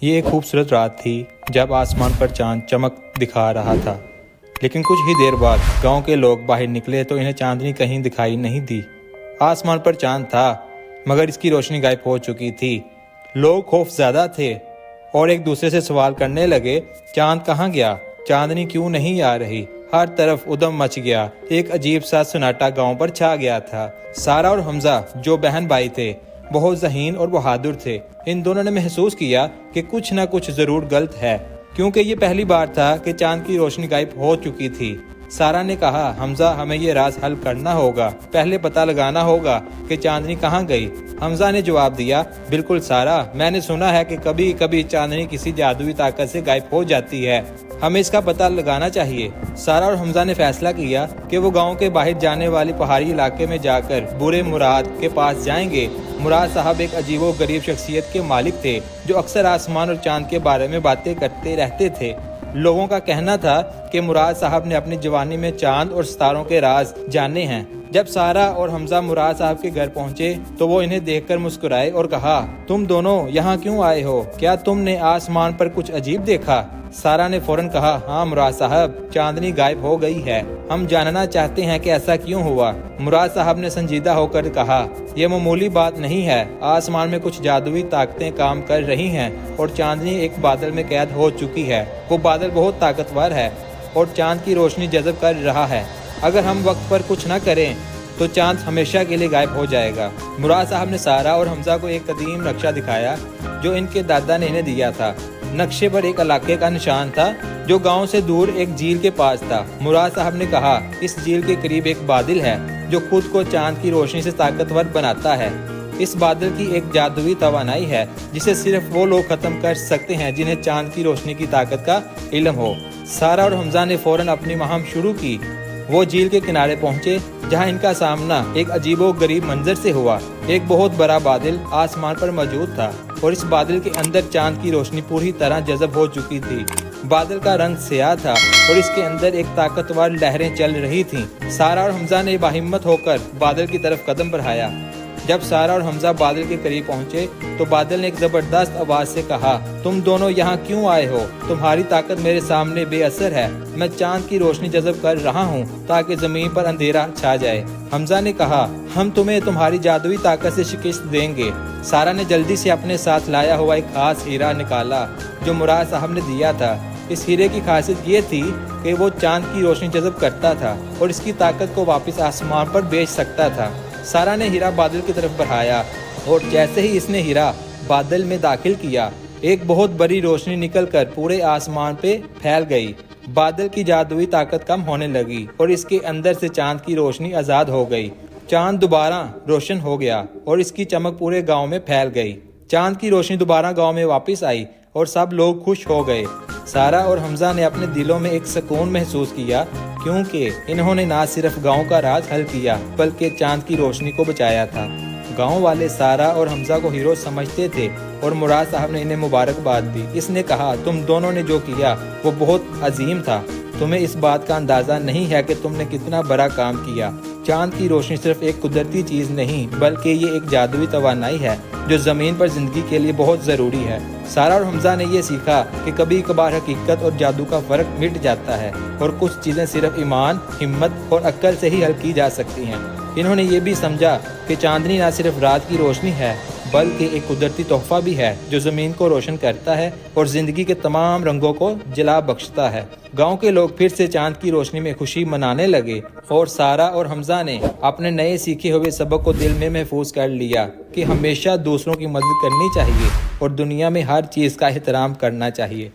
یہ ایک خوبصورت رات تھی جب آسمان پر چاند چمک دکھا رہا تھا، لیکن کچھ ہی دیر بعد گاؤں کے لوگ باہر نکلے تو انہیں چاندنی کہیں دکھائی نہیں دی۔ آسمان پر چاند تھا مگر اس کی روشنی غائب ہو چکی تھی۔ لوگ خوف زدہ تھے اور ایک دوسرے سے سوال کرنے لگے، چاند کہاں گیا؟ چاندنی کیوں نہیں آ رہی؟ ہر طرف ادھم مچ گیا۔ ایک عجیب سا سناٹا گاؤں پر چھا گیا تھا۔ سارا اور حمزہ جو بہن بھائی تھے بہت ذہین اور بہادر تھے۔ ان دونوں نے محسوس کیا کہ کچھ نہ کچھ ضرور غلط ہے، کیونکہ یہ پہلی بار تھا کہ چاند کی روشنی غائب ہو چکی تھی۔ سارا نے کہا، حمزہ ہمیں یہ راز حل کرنا ہوگا، پہلے پتہ لگانا ہوگا کہ چاندنی کہاں گئی۔ حمزہ نے جواب دیا، بالکل سارا، میں نے سنا ہے کہ کبھی کبھی چاندنی کسی جادوئی طاقت سے غائب ہو جاتی ہے، ہمیں اس کا پتہ لگانا چاہیے۔ سارا اور حمزہ نے فیصلہ کیا کہ وہ گاؤں کے باہر جانے والی پہاڑی علاقے میں جا کر بورے مراد کے پاس جائیں گے۔ مراد صاحب ایک عجیب و غریب شخصیت کے مالک تھے جو اکثر آسمان اور چاند کے بارے میں باتیں کرتے رہتے تھے۔ لوگوں کا کہنا تھا کہ مراد صاحب نے اپنی جوانی میں چاند اور ستاروں کے راز جانے ہیں۔ جب سارا اور حمزہ مراد صاحب کے گھر پہنچے تو وہ انہیں دیکھ کر مسکرائے اور کہا، تم دونوں یہاں کیوں آئے ہو؟ کیا تم نے آسمان پر کچھ عجیب دیکھا؟ سارا نے فوراً کہا، ہاں مراد صاحب، چاندنی غائب ہو گئی ہے، ہم جاننا چاہتے ہیں کہ ایسا کیوں ہوا۔ مراد صاحب نے سنجیدہ ہو کر کہا، یہ معمولی بات نہیں ہے، آسمان میں کچھ جادوئی طاقتیں کام کر رہی ہیں اور چاندنی ایک بادل میں قید ہو چکی ہے۔ وہ بادل بہت طاقتور ہے اور چاند کی روشنی جذب کر رہا ہے۔ اگر ہم وقت پر کچھ نہ کریں تو چاند ہمیشہ کے لیے غائب ہو جائے گا۔ مراد صاحب نے سارا اور حمزہ کو ایک قدیم نقشہ دکھایا جو ان کے دادا نے انہیں دیا تھا۔ نقشے پر ایک علاقے کا نشان تھا جو گاؤں سے دور ایک جھیل کے پاس تھا۔ مراد صاحب نے کہا، اس جھیل کے قریب ایک بادل ہے جو خود کو چاند کی روشنی سے طاقتور بناتا ہے۔ اس بادل کی ایک جادوئی توانائی ہے جسے صرف وہ لوگ ختم کر سکتے ہیں جنہیں چاند کی روشنی کی طاقت کا علم ہو۔ سارا اور حمزہ نے فوراً اپنی مہم شروع کی۔ وہ جھیل کے کنارے پہنچے جہاں ان کا سامنا ایک عجیب و غریب منظر سے ہوا۔ ایک بہت بڑا بادل آسمان پر موجود تھا اور اس بادل کے اندر چاند کی روشنی پوری طرح جذب ہو چکی تھی۔ بادل کا رنگ سیاہ تھا اور اس کے اندر ایک طاقتور لہریں چل رہی تھیں۔ سارا اور حمزہ نے باہمت ہو کر بادل کی طرف قدم بڑھایا۔ جب سارا اور حمزہ بادل کے قریب پہنچے تو بادل نے ایک زبردست آواز سے کہا، تم دونوں یہاں کیوں آئے ہو؟ تمہاری طاقت میرے سامنے بے اثر ہے، میں چاند کی روشنی جذب کر رہا ہوں تاکہ زمین پر اندھیرا چھا جائے۔ حمزہ نے کہا، ہم تمہیں تمہاری جادوئی طاقت سے شکست دیں گے۔ سارا نے جلدی سے اپنے ساتھ لایا ہوا ایک خاص ہیرا نکالا جو مراد صاحب نے دیا تھا۔ اس ہیرے کی خاصیت یہ تھی کہ وہ چاند کی روشنی جذب کرتا تھا اور اس کی طاقت کو واپس آسمان پر بھیج سکتا تھا۔ سارا نے ہیرا بادل کی طرف بڑھایا اور جیسے ہی اس نے ہیرا بادل میں داخل کیا، ایک بہت بڑی روشنی نکل کر پورے آسمان پہ پھیل گئی۔ بادل کی جادوئی طاقت کم ہونے لگی اور اس کے اندر سے چاند کی روشنی آزاد ہو گئی۔ چاند دوبارہ روشن ہو گیا اور اس کی چمک پورے گاؤں میں پھیل گئی۔ چاند کی روشنی دوبارہ گاؤں میں واپس آئی اور سب لوگ خوش ہو گئے۔ سارا اور حمزہ نے اپنے دلوں میں ایک سکون محسوس کیا کیونکہ انہوں نے نہ صرف گاؤں کا راز حل کیا بلکہ چاند کی روشنی کو بچایا تھا۔ گاؤں والے سارا اور حمزہ کو ہیرو سمجھتے تھے اور مراد صاحب نے انہیں مبارکباد دی۔ اس نے کہا، تم دونوں نے جو کیا وہ بہت عظیم تھا، تمہیں اس بات کا اندازہ نہیں ہے کہ تم نے کتنا بڑا کام کیا۔ چاند کی روشنی صرف ایک قدرتی چیز نہیں بلکہ یہ ایک جادوئی توانائی ہے جو زمین پر زندگی کے لیے بہت ضروری ہے۔ سارا اور حمزہ نے یہ سیکھا کہ کبھی کبھار حقیقت اور جادو کا فرق مٹ جاتا ہے اور کچھ چیزیں صرف ایمان، ہمت اور عقل سے ہی حل کی جا سکتی ہیں۔ انہوں نے یہ بھی سمجھا کہ چاندنی نہ صرف رات کی روشنی ہے بلکہ ایک قدرتی تحفہ بھی ہے جو زمین کو روشن کرتا ہے اور زندگی کے تمام رنگوں کو جلا بخشتا ہے۔ گاؤں کے لوگ پھر سے چاند کی روشنی میں خوشی منانے لگے اور سارا اور حمزہ نے اپنے نئے سیکھے ہوئے سبق کو دل میں محفوظ کر لیا کہ ہمیشہ دوسروں کی مدد کرنی چاہیے اور دنیا میں ہر چیز کا احترام کرنا چاہیے۔